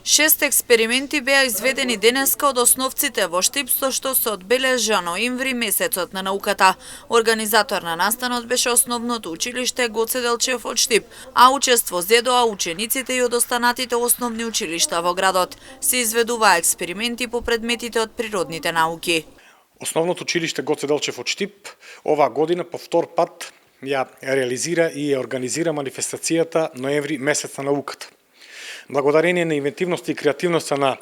6 експерименти беа изведени денеска од основците во Штип, со што се одбележа ноември месецот на науката. Организатор на настанот беше Основното училиште Гоце Делчев од Штип, а учество зедоа учениците и од останатите основни училишта во градот. Се изведуваа експерименти по предметите од природните науки. Основното училиште Гоце Делчев од Штип оваа година по втор пат ја реализира и ја организира манифестацијата ноември месец на науката. Благодарение на инвентивноста и креативноста на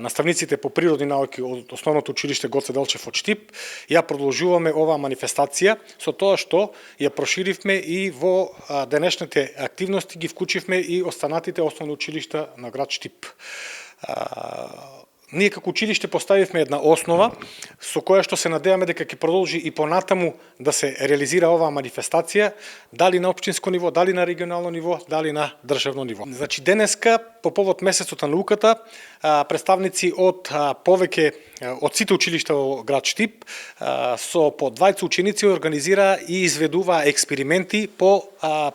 наставниците по природни науки од Основното училиште Гоце Делчев од Штип, ја продолжуваме оваа манифестација со тоа што ја проширивме и во денешните активности ги вклучивме и останатите основни училишта на град Штип. Ние како училиште поставивме една основа со која што се надеваме дека ќе продолжи и понатаму да се реализира оваа манифестација, дали на општинско ниво, дали на регионално ниво, дали на државно ниво. Значи денеска по повод месецот на науката представници од повеќе од сите училишта во град Штип со по 20 ученици организираа и изведуваа експерименти по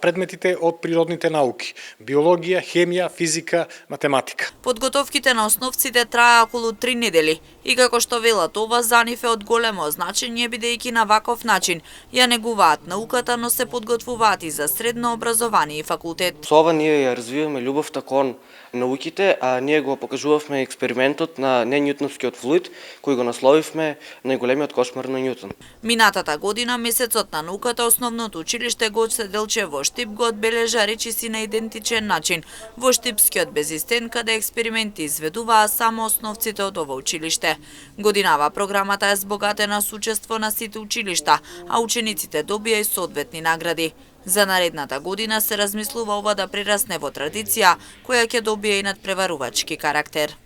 предметите од природните науки: биологија, хемија, физика, математика. Подготовките на основците трае околу 3 недели и како што велат, ова за нив е од големо значење бидејќи на ваков начин ја негуваат науката, но се подготвуваат и за средно образование и факултет. Со ова ние ја развиваме љубовта кон науките, а ние го покажувавме експериментот на ненјутоновскиот флуид, кој го насловивме најголемиот кошмар на Њутон. Минатата година, месецот на науката, Основното училиште Гоце Делчев во Штип го одбележа речиси на идентичен начин во Штипскиот безистен, каде експерименти изведуваа само основците од ова училиште. Годинава програмата е збогатена со учество на сите училишта, а учениците добија и соодветни награди. За наредната година се размислува ова да прерасне во традиција, која ќе добие и надпреварувачки карактер.